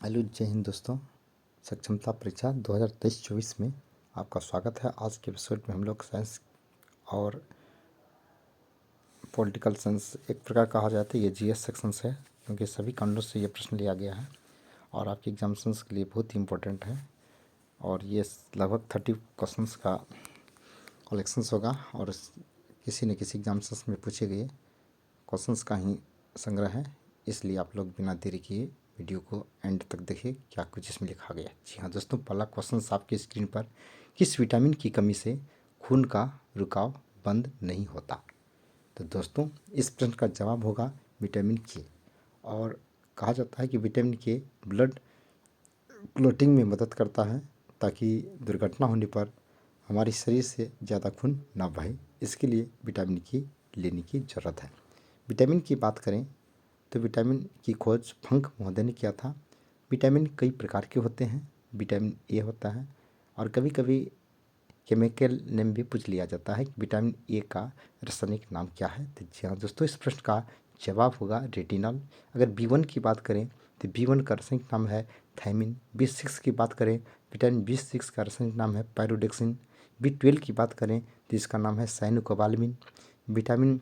Hello, जय हिंद दोस्तों। सक्षमता परीक्षा 2023-24 में आपका स्वागत है। आज के एपिसोड में हम लोग साइंस और पॉलिटिकल साइंस एक प्रकार कहा जाता है, ये जीएस सेक्शंस है क्योंकि सभी कांडों से ये प्रश्न लिया गया है और आपके एग्जामिनेशंस के लिए बहुत ही इम्पोर्टेंट है। और ये लगभग 30 क्वेश्चंस का कलेक्शंस होगा और किसी न किसी एग्जामिनेशंस में पूछे गए क्वेश्चंस का ही संग्रह है। इसलिए आप लोग बिना देरी किए वीडियो को एंड तक देखिए क्या कुछ इसमें लिखा गया है। जी हाँ दोस्तों, पहला क्वेश्चन आपकी स्क्रीन पर, किस विटामिन की कमी से खून का रुकाव बंद नहीं होता? तो दोस्तों इस प्रश्न का जवाब होगा विटामिन के। और कहा जाता है कि विटामिन के ब्लड क्लोटिंग में मदद करता है ताकि दुर्घटना होने पर हमारे शरीर से ज़्यादा खून ना बहे। इसके लिए विटामिन की लेने की ज़रूरत है। विटामिन की बात करें तो विटामिन की खोज फंक महोदय ने किया था। विटामिन कई प्रकार के होते हैं। विटामिन ए होता है और कभी कभी केमिकल नेम भी पूछ लिया जाता है कि विटामिन ए का रासायनिक नाम क्या है। तो जी हाँ दोस्तों, इस प्रश्न का जवाब होगा रेटिनॉल। अगर बी1 की बात करें तो बी1 का रासायनिक नाम है थायमिन। बी6 की बात करें, विटामिन बी6 का रासायनिक नाम है पायरोडेक्सिन। बी12 की बात करें तो इसका नाम है साइनोकोबालामिन। विटामिन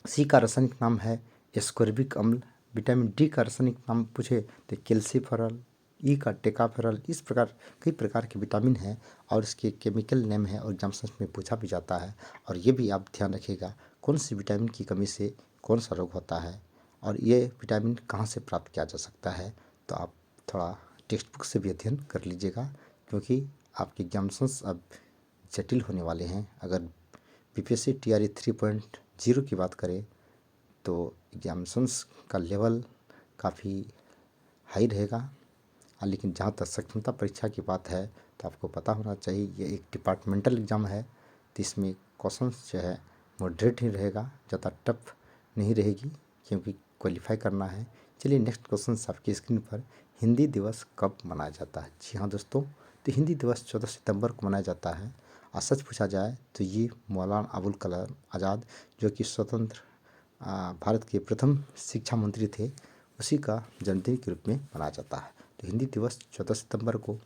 सी का रासायनिक नाम है एस्कोर्बिक अम्ल। विटामिन डी का रासायनिक नाम पूछे तो कैल्सीफेरॉल। ई का टेकाफेरॉल। इस प्रकार कई प्रकार के विटामिन हैं और इसके केमिकल नेम है और एग्जाम्स में पूछा भी जाता है। और ये भी आप ध्यान रखिएगा कौन सी विटामिन की कमी से कौन सा रोग होता है और ये विटामिन कहाँ से प्राप्त किया जा सकता है। तो आप थोड़ा टेक्स्ट बुक से भी अध्ययन कर लीजिएगा क्योंकि आपके एग्जाम्स अब जटिल होने वाले हैं। अगर बीपीएससी टीआरई 3.0 की बात करें तो एग्जामिनेशंस का लेवल काफ़ी हाई रहेगा। लेकिन जहाँ तक सक्षमता परीक्षा की बात है तो आपको पता होना चाहिए ये एक डिपार्टमेंटल एग्ज़ाम है, तो इसमें क्वेश्चंस जो है मॉडरेट ही रहेगा, ज़्यादा टफ नहीं रहेगी क्योंकि क्वालिफाई करना है। चलिए नेक्स्ट क्वेश्चन आपकी स्क्रीन पर, हिंदी दिवस कब मनाया जाता है? जी हाँ दोस्तों, तो हिंदी दिवस 14 सितंबर को मनाया जाता है। और सच पूछा जाए तो ये मौलाना अबुल कलाम आज़ाद जो कि स्वतंत्र भारत के प्रथम शिक्षा मंत्री थे, उसी का जन्मदिन के रूप में मनाया जाता है। तो हिंदी दिवस 14 सितंबर को,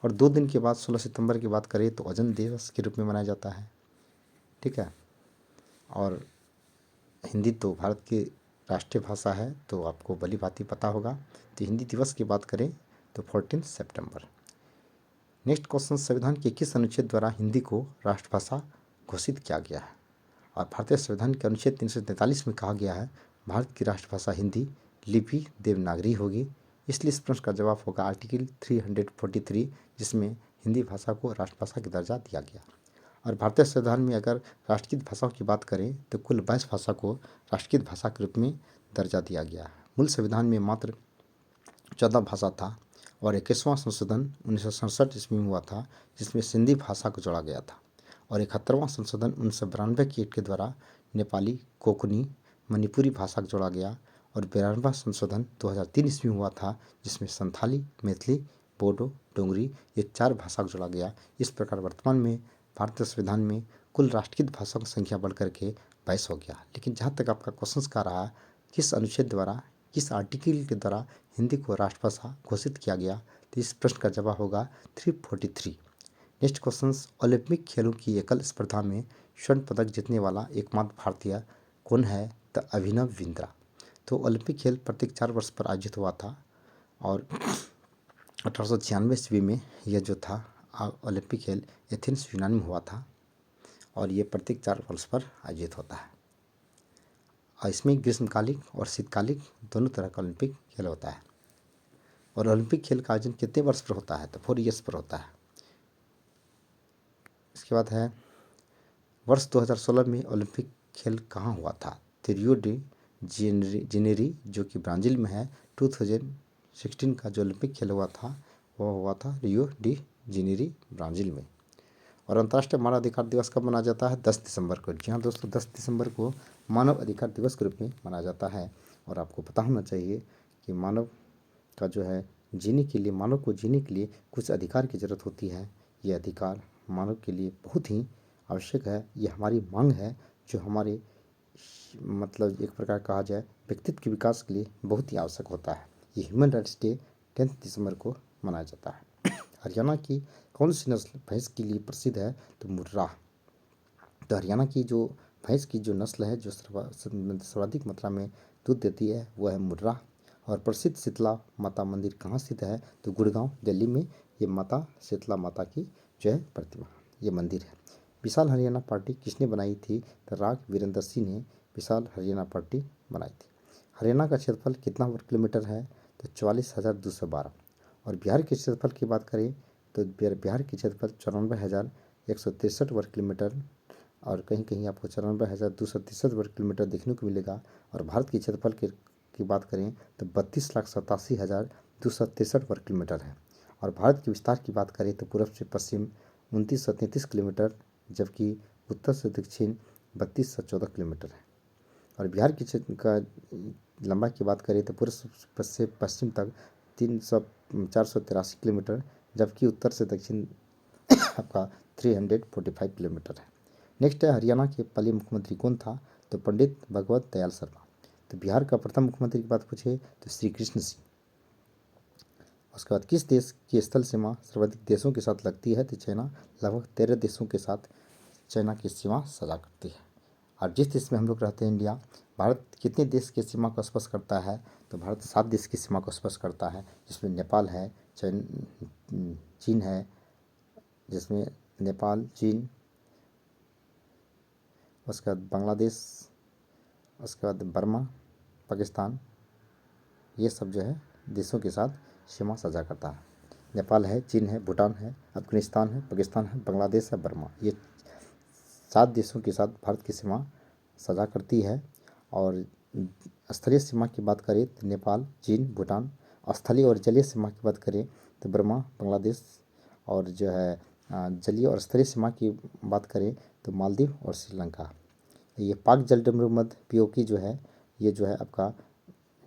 और 2 दिन के बाद 16 सितंबर की बात करें तो अजन दिवस के रूप में मनाया जाता है। ठीक है, और हिंदी तो भारत की राष्ट्रीय भाषा है तो आपको भली भांति पता होगा। तो हिंदी दिवस की बात करें तो 14 सितंबर। नेक्स्ट क्वेश्चन, संविधान के किस अनुच्छेद द्वारा हिंदी को राष्ट्रभाषा घोषित किया गया है? और भारतीय संविधान के अनुच्छेद 343 में कहा गया है भारत की राष्ट्रभाषा हिंदी, लिपि देवनागरी होगी। इसलिए इस प्रश्न का जवाब होगा आर्टिकल 343, जिसमें हिंदी भाषा को राष्ट्रभाषा का दर्जा दिया गया। और भारतीय संविधान में अगर राष्ट्रीय भाषाओं की बात करें तो कुल 22 भाषा को राष्ट्रीय भाषा के रूप में दर्जा दिया गया है। मूल संविधान में मात्र 14 भाषा था और 21वां संशोधन 1967 ईस्वी में हुआ था जिसमें सिंधी भाषा को जोड़ा गया था। और 71वां संशोधन 1992 की एक्ट के द्वारा नेपाली, कोंकणी, मणिपुरी भाषा को जोड़ा गया। और 92वां संशोधन 2003 ईस्वी में हुआ था जिसमें संथाली, मैथिली, बोडो, डोगरी ये 4 भाषा को जोड़ा गया। इस प्रकार वर्तमान में भारतीय संविधान में कुल राष्ट्रीय भाषाओं की संख्या बढ़कर के 22 हो गया। लेकिन जहाँ तक आपका क्वेश्चन का रहा किस अनुच्छेद द्वारा, किस आर्टिकल के द्वारा हिंदी को राष्ट्रभाषा घोषित किया गया, तो इस प्रश्न का जवाब होगा 343। नेक्स्ट क्वेश्चन, ओलंपिक खेलों की एकल स्पर्धा में स्वर्ण पदक जीतने वाला एकमात्र भारतीय कौन है? तो अभिनव बिंद्रा। तो ओलंपिक खेल प्रत्येक 4 वर्ष पर आयोजित हुआ था और 1896 ईस्वी में यह जो था ओलंपिक खेल एथेंस यूनान में हुआ था और ये प्रत्येक 4 वर्ष पर आयोजित होता है। और इसमें ग्रीष्मकालिक और शीतकालिक दोनों तरह का ओलंपिक खेल होता है। और ओलंपिक खेल का आयोजन कितने वर्ष पर होता है? तो 4 ईयर्स पर होता है। इसके बाद है वर्ष 2016 में ओलंपिक खेल कहाँ हुआ था? तो रियो डी जेनेरी जो कि ब्राज़ील में है। 2016 का जो ओलंपिक खेल हुआ था वो हुआ था रियो डी जेनेरी, ब्राज़ील में। और अंतर्राष्ट्रीय मानव अधिकार दिवस कब मनाया जाता है? 10 दिसंबर को। जी हाँ दोस्तों, 10 दिसंबर को मानव अधिकार दिवस के रूप में मनाया जाता है। और आपको पता होना चाहिए कि मानव का जो है जीने के लिए, मानव को जीने के लिए कुछ अधिकार की ज़रूरत होती है। ये अधिकार मानव के लिए बहुत ही आवश्यक है। ये हमारी मांग है जो हमारे मतलब एक प्रकार कहा जाए व्यक्तित्व के विकास के लिए बहुत ही आवश्यक होता है। ये ह्यूमन राइट्स डे 10 दिसंबर को मनाया जाता है। हरियाणा की कौन सी नस्ल भैंस के लिए प्रसिद्ध है? तो मुर्राह। तो हरियाणा की जो भैंस की जो नस्ल है जो सर्वाधिक मात्रा में दूध देती है वह है मुर्राह। और प्रसिद्ध शीतला माता मंदिर कहाँ स्थित है? तो गुड़गांव दिल्ली में ये माता शीतला माता की जो है प्रतिमा, ये मंदिर है। विशाल हरियाणा पार्टी किसने बनाई थी? तो राग वीरेंद्र सिंह ने विशाल हरियाणा पार्टी बनाई थी। हरियाणा का क्षेत्रफल कितना वर्ग किलोमीटर है? तो 44,212। और बिहार के क्षेत्रफल की बात करें तो बिहार के क्षेत्रफल 94,163 वर्ग किलोमीटर और कहीं कहीं आपको 94,263 वर्ग किलोमीटर देखने को मिलेगा। और भारत के क्षेत्रफल की बात करें तो 32,87,263 वर्ग किलोमीटर है। और भारत के विस्तार की बात करें तो पूर्व से पश्चिम 2933 किलोमीटर, जबकि उत्तर से दक्षिण 3214 किलोमीटर है। और बिहार के क्षेत्र का लंबाई की बात करें तो पूर्व से पश्चिम तक 483 किलोमीटर, जबकि उत्तर से दक्षिण आपका 345 किलोमीटर है। नेक्स्ट है हरियाणा के पहले मुख्यमंत्री कौन था? तो पंडित भगवत दयाल शर्मा। तो बिहार का प्रथम मुख्यमंत्री की बात पूछे तो श्री कृष्ण सिंह। उसके बाद किस देश की स्थल सीमा सर्वाधिक देशों के साथ लगती है? तो चाइना। लगभग 13 देशों के साथ चाइना की सीमा साझा करती है। और जिस देश में हम लोग रहते हैं इंडिया, भारत कितने देश की सीमा को स्पर्श करता है? तो भारत 7 देश की सीमा को स्पर्श करता है, जिसमें नेपाल है, चीन है, जिसमें नेपाल, चीन, उसके बाद बांग्लादेश, उसके बाद बर्मा, पाकिस्तान, ये सब जो है देशों के साथ सीमा साझा करता है। नेपाल है, चीन है, भूटान है, अफगानिस्तान है, पाकिस्तान है, बांग्लादेश है, बर्मा, ये 7 देशों के साथ भारत की सीमा साझा करती है। और स्थलीय सीमा की बात करें तो नेपाल, चीन, भूटान। स्थलीय और जलीय सीमा की बात करें तो बर्मा, बांग्लादेश। और जो है जलीय और स्थलीय सीमा की बात करें तो मालदीव और श्रीलंका। ये पाक जलडमरू मध्य पीओके जो है, ये जो है आपका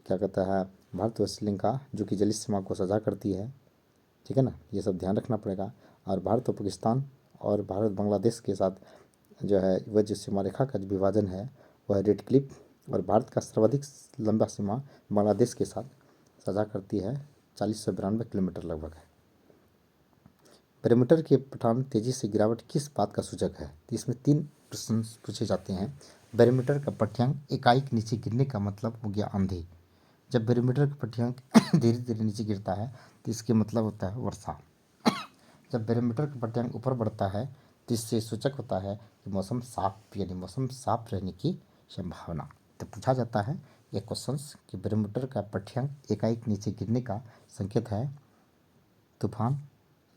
क्या कहता है भारत और श्रीलंका जो कि जलीय सीमा को साझा करती है, ठीक है ना, ये सब ध्यान रखना पड़ेगा। और भारत और पाकिस्तान और भारत बांग्लादेश के साथ जो है वह जो सीमा रेखा का जो विभाजन है वह रेड क्लिफ। और भारत का सर्वाधिक लंबा सीमा बांग्लादेश के साथ साझा करती है, 4092 किलोमीटर लगभग है। बैरोमीटर के पठान तेजी से गिरावट किस बात का सूचक है? तो इसमें 3 प्रश्न पूछे जाते हैं। बैरोमीटर का पठ्यांक एकाएक नीचे गिरने का मतलब हो गया आंधी। जब बैरोमीटर का पठ्यांक धीरे धीरे नीचे गिरता है तो इसके मतलब होता है वर्षा। जब बैरोमीटर का पठ्यांक ऊपर बढ़ता है तो इससे सूचक होता है कि मौसम साफ, यानी मौसम साफ रहने की संभावना। तो पूछा जाता है ये क्वेश्चंस कि बैरोमीटर का पठ्यांक एकाएक नीचे गिरने का संकेत है तूफान,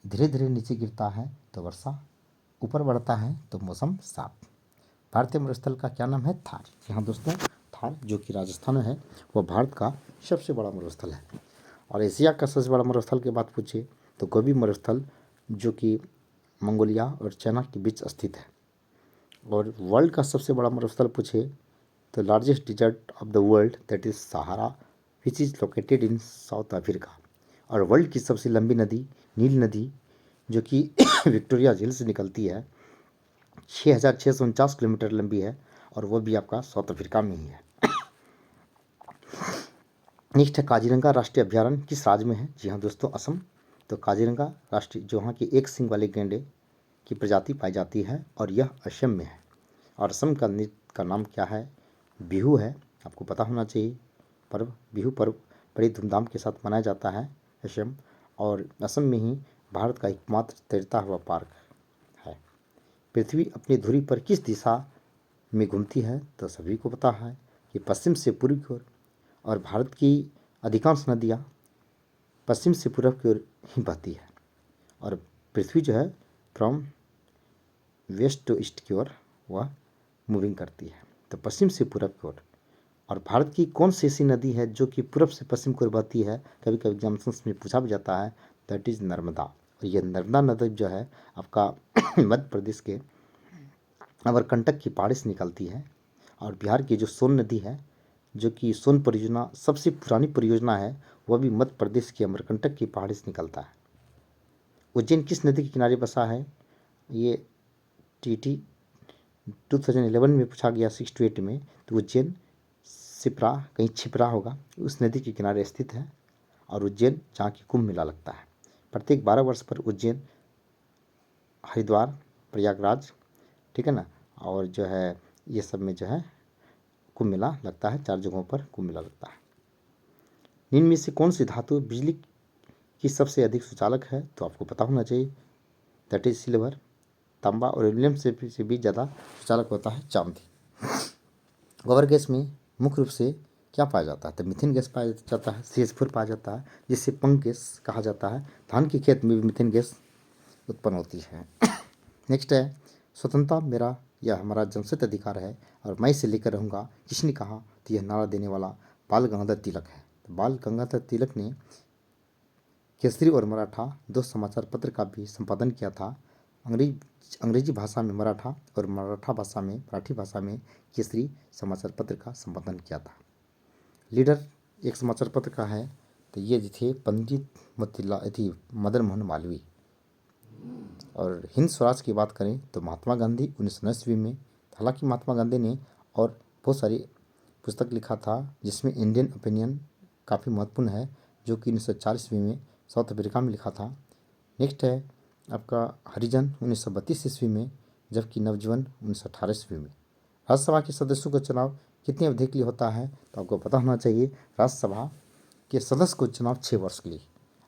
धीरे धीरे नीचे गिरता है तो वर्षा, ऊपर बढ़ता है तो मौसम साफ। भारतीय मरुस्थल का क्या नाम है? थार। यहाँ दोस्तों थार जो कि राजस्थान में है वह भारत का सबसे बड़ा मरुस्थल है। और एशिया का सबसे बड़ा मरुस्थल की बात पूछे तो गोबी मरुस्थल जो कि मंगोलिया और चाइना के बीच स्थित है। और वर्ल्ड का सबसे बड़ा मरुस्थल पूछे तो largest desert of the world that is Sahara which is located in south Africa. और वर्ल्ड की सबसे लंबी नदी नील नदी जो कि विक्टोरिया झील से निकलती है, 6,649 किलोमीटर लंबी है और वो भी आपका साउथ अफ्रीका में ही है। नेक्स्ट है काजीरंगा राष्ट्रीय अभ्यारण्य किस राज्य में है? जी हाँ दोस्तों, असम। तो काजीरंगा राष्ट्रीय जो वहाँ की एक सींग वाले गैंडे की प्रजाति पाई जाती है और यह असम में है। और असम का नृत्य का नाम क्या है? बिहू है, आपको पता होना चाहिए। पर्व बिहू पर्व बड़ी धूमधाम के साथ मनाया जाता है असम। और असम में ही भारत का एकमात्र तैरता हुआ पार्क है। पृथ्वी अपनी धुरी पर किस दिशा में घूमती है? तो सभी को पता है कि पश्चिम से पूर्व की ओर। और भारत की अधिकांश नदियाँ पश्चिम से पूर्व की ओर ही बहती है। और पृथ्वी जो है फ्रॉम वेस्ट टू ईस्ट की ओर वह मूविंग करती है, तो पश्चिम से पूर्व की ओर। और भारत की कौन सी ऐसी नदी है जो कि पूर्व से पश्चिम की ओर बहती है? कभी कभी एग्जाम्स में पूछा भी जाता है, दैट इज़ नर्मदा। और ये नर्मदा नदी जो है आपका मध्य प्रदेश के अमरकंटक की पहाड़ी से निकलती है। और बिहार की जो सोन नदी है जो कि सोन परियोजना सबसे पुरानी परियोजना है, वह भी मध्य प्रदेश के अमरकंटक की पहाड़ी से निकलता है। उज्जैन किस नदी के किनारे बसा है? ये टीटी 2011 में पूछा गया 6 to 8 में। तो उज्जैन सिपरा, कहीं छिपरा होगा, उस नदी के किनारे स्थित है। और उज्जैन जहाँ की कुंभ मेला लगता है। प्रत्येक 12 वर्ष पर उज्जैन, हरिद्वार, प्रयागराज, ठीक है ना, और जो है ये सब में जो है कुंभ मेला लगता है। 4 जगहों पर कुंभ मेला लगता है। निम्न में से कौन सी धातु बिजली की सबसे अधिक सुचालक है? तो आपको पता होना चाहिए, दैट इज सिल्वर। तांबा और एल्यूमिनियम से भी ज़्यादा सुचालक होता है चांदी। गोबर गैस में मुख्य रूप से क्या पाया जाता है? तो मीथेन गैस पाया जाता है, CH4 पाया जाता है, जिससे पंख गैस कहा जाता है। धान की खेत में भी मीथेन गैस उत्पन्न होती है। नेक्स्ट है, स्वतंत्रता मेरा यह हमारा जन्मसिद्ध अधिकार है और मैं इसे लेकर रहूँगा, किसने कहा? तो यह नारा देने वाला बाल गंगाधर तिलक है। तो बाल गंगाधर तिलक ने केसरी और मराठा 2 समाचार पत्र का भी संपादन किया था। अंग्रेजी भाषा में मराठा और मराठी भाषा में केसरी समाचार पत्र का संपादन किया था। लीडर एक समाचार पत्र का है, तो ये थे पंडित मदन मोहन मालवीय। और हिंद स्वराज की बात करें तो महात्मा गांधी 1919 ईस्वी में। हालांकि महात्मा गांधी ने और बहुत सारी पुस्तक लिखा था, जिसमें इंडियन ओपिनियन काफ़ी महत्वपूर्ण है, जो कि 1940 ईस्वी में साउथ अफ्रीका में लिखा था। नेक्स्ट है आपका हरिजन 1932 ईस्वी में, जबकि नवजीवन 1918 ईस्वी में। राज्यसभा के सदस्यों का चुनाव कितनी अवधि के लिए होता है? तो आपको पता होना चाहिए, राज्यसभा के सदस्य को चुनाव 6 वर्ष के लिए।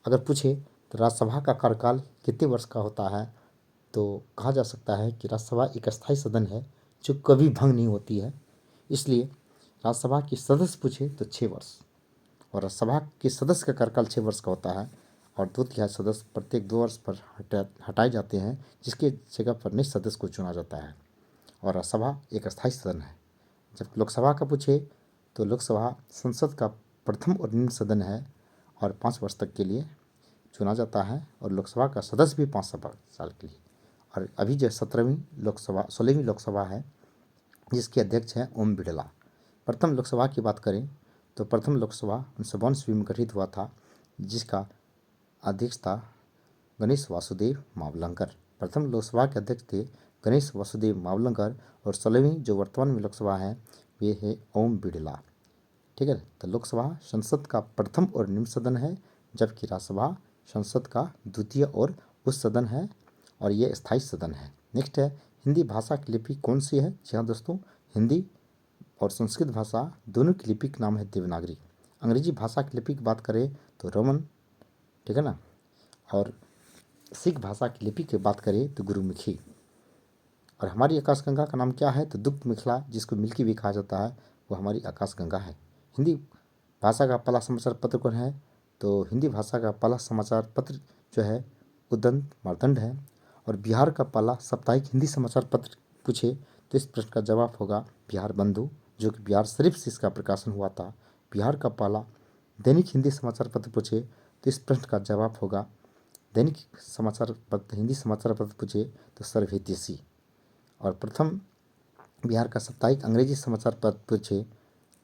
अगर पूछे तो राज्यसभा का कार्यकाल कितने वर्ष का होता है, तो कहा जा सकता है कि राज्यसभा एक अस्थायी सदन है जो कभी भंग नहीं होती है। इसलिए राज्यसभा के सदस्य पूछे तो 6 वर्ष, और राज्यसभा के सदस्य का कार्यकाल 6 वर्ष का होता है, और 2/3 सदस्य प्रत्येक 2 वर्ष पर हटाए जाते हैं, जिसके जगह पर नए सदस्य को चुना जाता है। और राज्यसभा एक अस्थायी सदन है। जब लोकसभा का पूछे तो लोकसभा संसद का प्रथम और निम्न सदन है और 5 वर्ष तक के लिए चुना जाता है, और लोकसभा का सदस्य भी 5 साल के लिए। और अभी जो 16वीं लोकसभा है, जिसके अध्यक्ष हैं ओम बिड़ला। प्रथम लोकसभा की बात करें तो प्रथम लोकसभा 1952 ईस्वी में गठित हुआ था, जिसका अध्यक्ष था गणेश वासुदेव मावलंकर। प्रथम लोकसभा के अध्यक्ष थे गणेश वासुदेव मावलंकर, और 16वीं जो वर्तमान में लोकसभा है वे है ओम बिड़ला। ठीक है, तो लोकसभा संसद का प्रथम और निम्न सदन है, जबकि राज्यसभा संसद का द्वितीय और उच्च सदन है, और ये स्थायी सदन है। नेक्स्ट है, हिंदी भाषा की लिपि कौन सी है? जी हाँ दोस्तों, हिंदी और संस्कृत भाषा दोनों की लिपि का नाम है देवनागरी। अंग्रेजी भाषा की लिपि की बात करें तो रोमन, ठीक है ना, और सिख भाषा की लिपि की बात करें तो गुरुमुखी। और हमारी आकाशगंगा का नाम क्या है? तो दुग्ध मिथिला, जिसको मिल्की भी कहा जाता है, वो हमारी आकाशगंगा है। हिंदी भाषा का पहला समाचार पत्र कौन है? तो हिंदी भाषा का पहला समाचार पत्र जो है उदंत मार्तंड है। और बिहार का पहला साप्ताहिक हिंदी समाचार पत्र पूछे तो इस प्रश्न का जवाब होगा बिहार बंधु, जो कि बिहार शरीफ से इसका प्रकाशन हुआ था। बिहार का पहला दैनिक हिंदी समाचार पत्र पूछे तो इस प्रश्न का जवाब होगा दैनिक समाचार पत्र, हिंदी समाचार पत्र पूछे तो सर्वहितैषी। और प्रथम बिहार का साप्ताहिक अंग्रेजी समाचार पत्र पूछे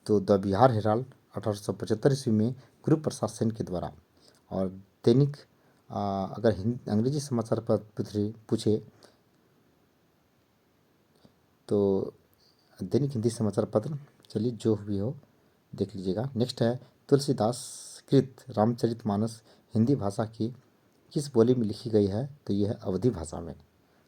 तो द बिहार हेराल्ड 1875 ईस्वी में गुरु प्रसाद सेन के द्वारा। और दैनिक अगर अंग्रेजी समाचार पत्र पूछे तो दैनिक हिंदी समाचार पत्र, चलिए जो भी हो देख लीजिएगा। नेक्स्ट है, तुलसीदास कृत रामचरितमानस हिंदी भाषा की किस बोली में लिखी गई है? तो यह है अवधी भाषा में।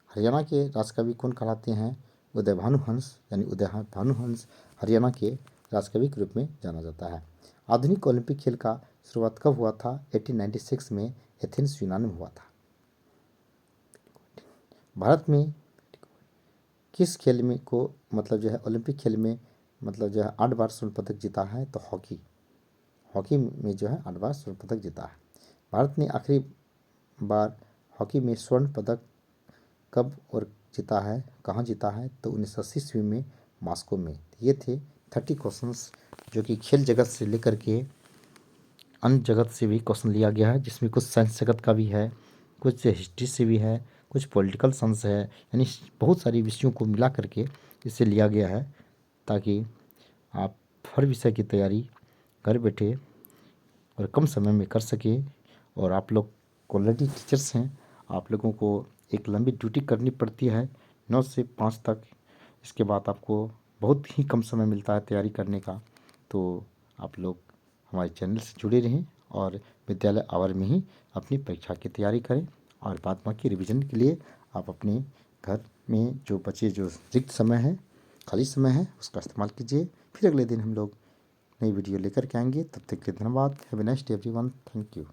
हरियाणा के राजकवि कौन कहलाते हैं? उदय भानुहंस, यानी उदय भानुहंस हरियाणा के राजकवि के रूप में जाना जाता है। आधुनिक ओलंपिक खेल का शुरुआत कब हुआ था? 1896 में एथेंस यूनान में हुआ था। भारत में किस खेल में को मतलब जो है ओलंपिक खेल में मतलब जो है 8 बार स्वर्ण पदक जीता है? तो हॉकी में जो है 8 बार स्वर्ण पदक जीता है। भारत ने आखिरी बार हॉकी में स्वर्ण पदक कब और जीता है, कहाँ जीता है? तो 1980 ईस्वी में मॉस्को में। ये थे 30 क्वेश्चंस, जो कि खेल जगत से लेकर के अन्य जगत से भी क्वेश्चन लिया गया है, जिसमें कुछ साइंस जगत का भी है, कुछ हिस्ट्री से भी है, कुछ पॉलिटिकल साइंस है, यानी बहुत सारी विषयों को मिला करके इसे लिया गया है, ताकि आप हर विषय की तैयारी घर बैठे और कम समय में कर सके। और आप लोग ऑलरेडी टीचर्स हैं, आप लोगों को एक लंबी ड्यूटी करनी पड़ती है 9 से 5 तक। इसके बाद आपको बहुत ही कम समय मिलता है तैयारी करने का। तो आप लोग हमारे चैनल से जुड़े रहें और विद्यालय आवर में ही अपनी परीक्षा की तैयारी करें। और बाद बाकी रिवीजन के लिए आप अपने घर में जो बचे जो रिक्त समय है, खाली समय है, उसका इस्तेमाल कीजिए। फिर अगले दिन हम लोग नई वीडियो लेकर के आएंगे। तब तक के लिए धन्यवाद। Have a nice day everyone. Thank you.